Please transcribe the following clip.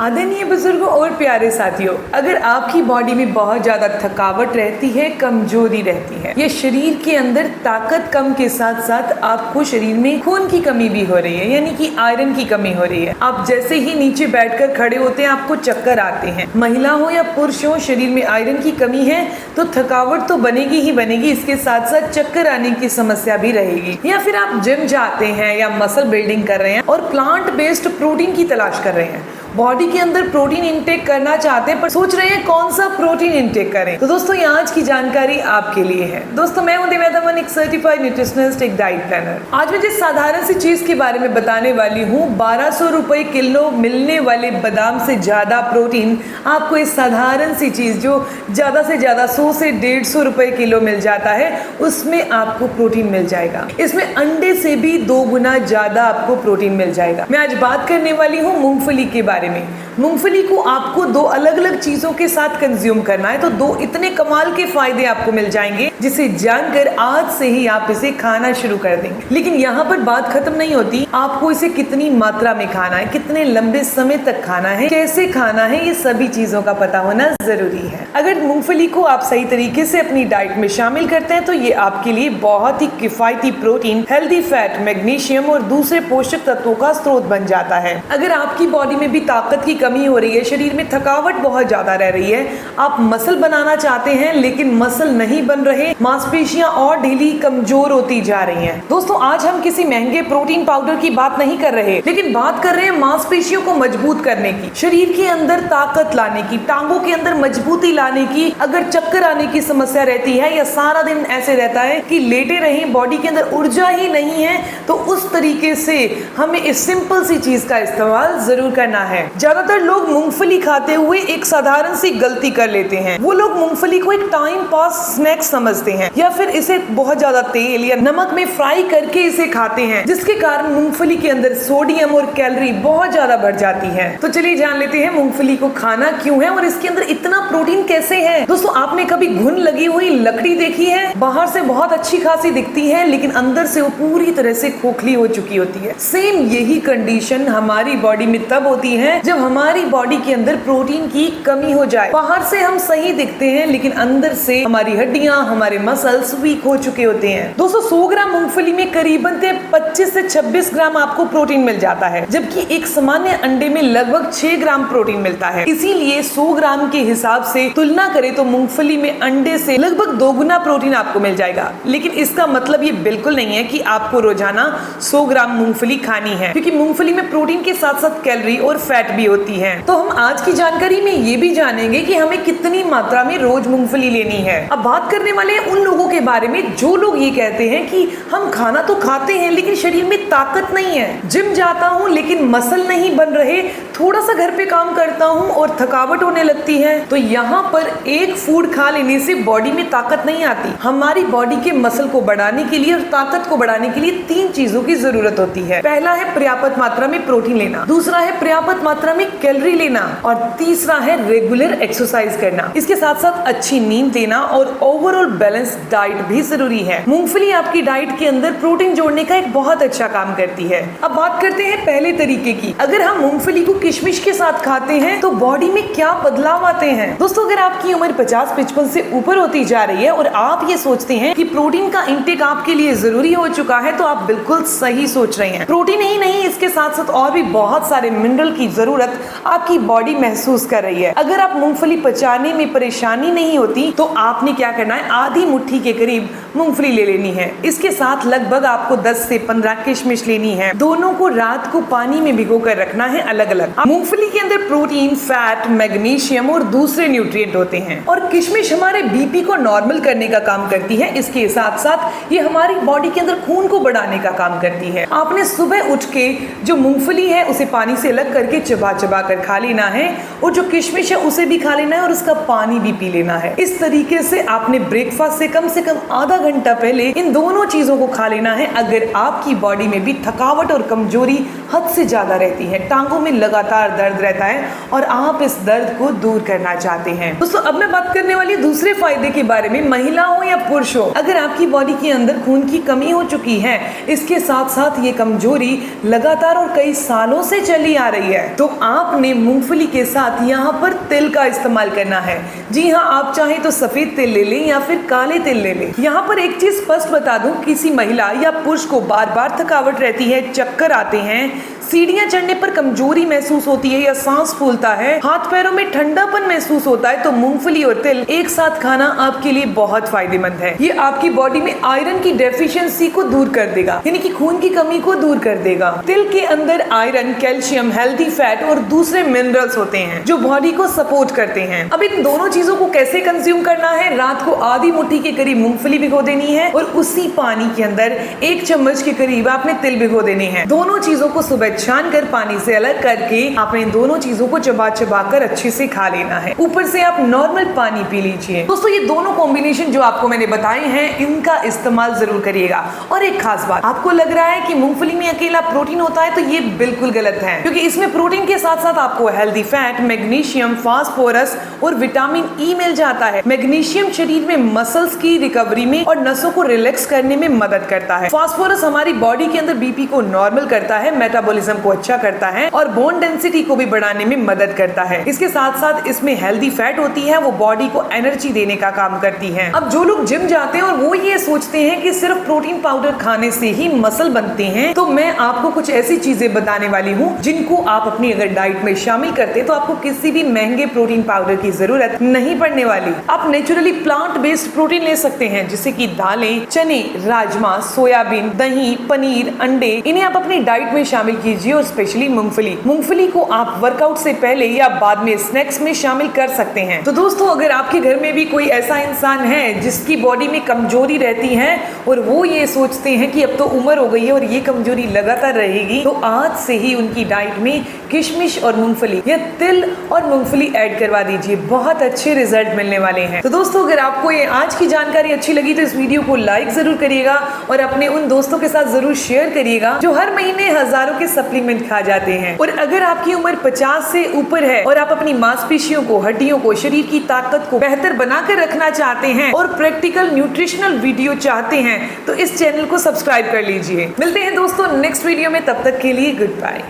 आदरणीय बुजुर्गों और प्यारे साथियों, अगर आपकी बॉडी में बहुत ज्यादा थकावट रहती है, कमजोरी रहती है, या शरीर के अंदर ताकत कम के साथ साथ आपको शरीर में खून की कमी भी हो रही है, यानी कि आयरन की कमी हो रही है, आप जैसे ही नीचे बैठकर खड़े होते हैं आपको चक्कर आते हैं, महिला हो या पुरुष हो, शरीर में आयरन की कमी है तो थकावट तो बनेगी ही बनेगी, इसके साथ साथ चक्कर आने की समस्या भी रहेगी। या फिर आप जिम जाते हैं या मसल बिल्डिंग कर रहे हैं और प्लांट बेस्ड प्रोटीन की तलाश कर रहे हैं, बॉडी के अंदर प्रोटीन इंटेक करना चाहते हैं पर सोच रहे हैं कौन सा प्रोटीन इंटेक करें, तो दोस्तों ये आज की जानकारी आपके लिए है। दोस्तों मैं हूं दिव्या दमन, एक सर्टिफाइड न्यूट्रिशनिस्ट, एक डाइट प्लानर। आज मैं जिस साधारण सी चीज के बारे में बताने वाली हूँ, 1200 रुपए किलो मिलने वाले बादाम से ज्यादा प्रोटीन आपको इस साधारण सी चीज जो ज्यादा से ज्यादा 100 से 150 रुपए किलो मिल जाता है, उसमें आपको प्रोटीन मिल जाएगा। इसमें अंडे से भी 2 गुना ज्यादा आपको प्रोटीन मिल जाएगा। मैं आज बात करने वाली हूँ मूंगफली के बारे में। मूंगफली को आपको 2 अलग अलग चीजों के साथ कंज्यूम करना है, तो 2 इतने कमाल के फायदे आपको मिल जाएंगे जिसे जानकर आज से ही आप इसे खाना शुरू कर देंगे। लेकिन यहाँ पर बात खत्म नहीं होती, आपको इसे कितनी मात्रा में खाना है, कितने लंबे समय तक खाना है, कैसे खाना है, ये सभी चीजों का पता होना जरूरी है। अगर मूंगफली को आप सही तरीके से अपनी डाइट में शामिल करते हैं तो ये आपके लिए बहुत ही किफायती प्रोटीन, हेल्दी फैट, मैग्नीशियम और दूसरे पोषक तत्वों का स्रोत बन जाता है। अगर आपकी बॉडी में भी ताकत की कमी हो रही है, शरीर में थकावट बहुत ज्यादा रह रही है, आप मसल बनाना चाहते हैं लेकिन मसल नहीं बन रहे, मांसपेशियां और ढीली कमजोर होती जा रही हैं। दोस्तों आज हम किसी महंगे प्रोटीन पाउडर की बात नहीं कर रहे, लेकिन बात कर रहे हैं मांसपेशियों को मजबूत करने की, शरीर के अंदर ताकत लाने की, टांगों के अंदर मजबूती लाने की। अगर चक्कर आने की समस्या रहती है या सारा दिन ऐसे रहता है कि लेटे रहे, बॉडी के अंदर ऊर्जा ही नहीं है, तो उस तरीके से हमें इस सिंपल सी चीज का इस्तेमाल जरूर करना है। ज्यादातर लोग मूंगफली खाते हुए एक साधारण सी गलती कर लेते हैं। वो लोग मूंगफली को एक टाइम पास स्नैक समझते हैं या फिर इसे बहुत ज्यादा तेल या नमक में फ्राई करके इसे खाते हैं, जिसके कारण मूंगफली के अंदर सोडियम और कैलोरी बहुत ज्यादा बढ़ जाती है। तो चलिए जान लेते हैं मूंगफली को खाना क्यों है और इसके अंदर इतना प्रोटीन कैसे है। दोस्तों आपने कभी घुन लगी हुई लकड़ी देखी है? बाहर से बहुत अच्छी खासी दिखती है लेकिन अंदर से वो पूरी तरह से खोखली हो चुकी होती है। सेम यही कंडीशन हमारी बॉडी में तब होती है जब हमारी बॉडी के अंदर प्रोटीन की कमी हो जाए। बाहर से हम सही दिखते हैं लेकिन अंदर से हमारी हड्डियां, हमारे मसल्स वीक हो चुके होते हैं। दोस्तों 100 ग्राम मूंगफली में करीबन 25 से 26 ग्राम आपको प्रोटीन मिल जाता है, जबकि एक सामान्य अंडे में लगभग 6 ग्राम प्रोटीन मिलता है। इसीलिए 100 ग्राम के हिसाब से तुलना करें तो मूंगफली में अंडे से लगभग 2 गुना प्रोटीन आपको मिल जाएगा। लेकिन इसका मतलब ये बिल्कुल नहीं है कि आपको रोजाना 100 ग्राम मूंगफली खानी है, क्योंकि मूंगफली में प्रोटीन के साथ साथ कैलोरी और फैट भी होती है। तो हम आज की जानकारी में ये भी जानेंगे कि हमें कितनी मात्रा में रोज मूंगफली लेनी है। अब बात करने वाले हैं उन लोगों के बारे में जो लोग ये कहते हैं कि हम खाना तो खाते हैं लेकिन शरीर में ताकत नहीं है, जिम जाता हूँ लेकिन मसल नहीं बन रहे, थोड़ा सा घर पे काम करता हूँ और थकावट होने लगती है। तो यहाँ पर एक फूड खा लेने से बॉडी में ताकत नहीं आती। हमारी बॉडी के मसल को बढ़ाने के लिए और ताकत को बढ़ाने के लिए 3 चीजों की जरूरत होती है। पहला है पर्याप्त मात्रा में प्रोटीन लेना, दूसरा है पर्याप्त मात्रा में कैलोरी लेना और तीसरा है रेगुलर एक्सरसाइज करना। इसके साथ साथ अच्छी नींद लेना और ओवरऑल बैलेंस डाइट भी जरूरी है। मूंगफली आपकी डाइट के अंदर प्रोटीन जोड़ने का एक बहुत अच्छा काम करती है। अब बात करते हैं पहले तरीके की। अगर हम मूंगफली को किशमिश के साथ खाते हैं तो बॉडी में क्या बदलाव आते हैं। दोस्तों अगर आपकी उम्र 50-55 से ऊपर होती जा रही है और आप ये सोचते हैं कि प्रोटीन का इंटेक आपके लिए जरूरी हो चुका है, तो आप बिल्कुल सही सोच रहे हैं। प्रोटीन ही नहीं, इसके साथ साथ और भी बहुत सारे मिनरल की जरूरत आपकी बॉडी महसूस कर रही है। अगर आप मूंगफली पचाने में परेशानी नहीं होती तो आपने क्या करना है, आधी मुट्ठी के करीब मूंगफली ले लेनी है। इसके साथ लगभग आपको 10 से 15 किशमिश लेनी है। दोनों को रात को पानी में भिगो कर रखना है अलग अलग। मूंगफली के अंदर प्रोटीन, फैट, मैग्नीशियम और दूसरे न्यूट्रिएंट होते हैं और किशमिश हमारे बीपी को नॉर्मल करने का काम करती है। इसके साथ साथ ये हमारी बॉडी के अंदर खून को बढ़ाने का काम करती है। आपने सुबह उठ के जो मूंगफली है उसे पानी से अलग करके चबा चबा कर खा लेना है और जो किशमिश है उसे भी खा लेना है और उसका पानी भी पी लेना है। इस तरीके से आपने ब्रेकफास्ट से कम आधा घंटा पहले इन दोनों चीजों को खा लेना है अगर आपकी बॉडी में भी थकावट और कमजोरी हद से ज्यादा रहती है, टांगों में लगातार दर्द रहता है और आप इस दर्द को दूर करना चाहते हैं। दोस्तों अब मैं बात करने वाली दूसरे फायदे के बारे में। महिला हो या पुरुष हो, अगर आपकी बॉडी के अंदर खून की कमी हो चुकी है, इसके साथ साथ ये कमजोरी लगातार और कई सालों से चली आ रही है, तो आपने मूंगफली के साथ यहाँ पर तिल का इस्तेमाल करना है। जी हाँ, आप चाहे तो सफेद तिल ले लें या फिर काले तिल ले लें। यहाँ पर एक चीज स्पष्ट बता दूं, किसी महिला या पुरुष को बार बार थकावट रहती है, चक्कर आते हैं, सीढ़ियां चढ़ने पर कमजोरी महसूस होती है या सांस फूलता है, हाथ पैरों में ठंडापन महसूस होता है, तो मूंगफली और तिल एक साथ खाना आपके लिए बहुत फायदेमंद है। ये आपकी बॉडी में आयरन की डेफिशिएंसी को दूर कर देगा, यानी कि खून की कमी को दूर कर देगा। तिल के अंदर आयरन, कैल्शियम, हेल्दी फैट और दूसरे मिनरल्स होते हैं जो बॉडी को सपोर्ट करते हैं। अब इन दोनों चीजों को कैसे कंज्यूम करना है? रात को आधी मुट्ठी के करीब मूंगफली भिगो देनी है और उसी पानी के अंदर 1 चम्मच के करीब आपने तिल भिगो देने हैं। दोनों चीजों को सुबह छान कर पानी से अलग करके आपने दोनों चीजों को चबा चबा कर अच्छे से खा लेना है। ऊपर से आप नॉर्मल पानी पी लीजिए। दोस्तों ये दोनों कॉम्बिनेशन जो आपको मैंने बताए हैं, इनका इस्तेमाल जरूर करिएगा। और एक खास बात, आपको लग रहा है कि मूंगफली में अकेला प्रोटीन होता है, तो ये बिल्कुल गलत है, क्योंकि इसमें प्रोटीन के साथ साथ आपको हेल्दी फैट, मैग्नीशियम, फास्फोरस और विटामिन ई मिल जाता है। मैग्नीशियम शरीर में मसल्स की रिकवरी में और नसों को रिलैक्स करने में मदद करता है। फास्फोरस हमारी बॉडी के अंदर बीपी को नॉर्मल करता है, मेटाबॉलिज्म को अच्छा करता है और बोन डेंसिटी को भी बढ़ाने में मदद करता है। इसके साथ साथ इसमें हेल्दी फैट होती है, वो बॉडी को एनर्जी देने का काम करती है। अब जो लोग जिम जाते हैं और वो ये सोचते हैं कि सिर्फ प्रोटीन पाउडर खाने से ही मसल बनते हैं, तो मैं आपको कुछ ऐसी चीजें बताने वाली हूँ जिनको आप अपनी अगर डाइट में शामिल करते तो आपको किसी भी महंगे प्रोटीन पाउडर की जरूरत नहीं पड़ने वाली। आप नेचुरली प्लांट बेस्ड प्रोटीन ले सकते हैं, जैसे कि दालें, चने, राजमा, सोयाबीन, दही, पनीर, अंडे, इन्हें आप अपनी डाइट में शामिल कीजिए। और स्पेशली मूंगफली को आप वर्कआउट से पहले या बाद में स्नैक्स में शामिल कर सकते हैं। तो दोस्तों अगर आपके घर में भी कोई ऐसा इंसान है जिसकी बॉडी में कमजोरी रहती है और वो ये सोचते हैं कि अब तो उम्र हो गई है और ये कमजोरी लगातार रहेगी, तो आज से ही उनकी डाइट में किशमिश और मूंगफली या तिल और मूंगफली ऐड करवा दीजिए, बहुत अच्छे रिजल्ट मिलने वाले हैं। तो दोस्तों अगर आपको ये आज की जानकारी अच्छी लगी तो इस वीडियो को लाइक जरूर करिएगा और अपने उन दोस्तों के साथ जरूर शेयर करिएगा जो हर महीने हजारों के सप्लीमेंट खा जाते हैं। और अगर आपकी उम्र 50 से ऊपर है और आप अपनी मांसपेशियों को, हड्डियों को, शरीर की ताकत को बेहतर बनाकर रखना चाहते हैं और प्रैक्टिकल न्यूट्रिशनल वीडियो चाहते हैं, तो इस चैनल को सब्सक्राइब कर लीजिए। मिलते हैं दोस्तों नेक्स्ट वीडियो में, तब तक के लिए गुड बाय।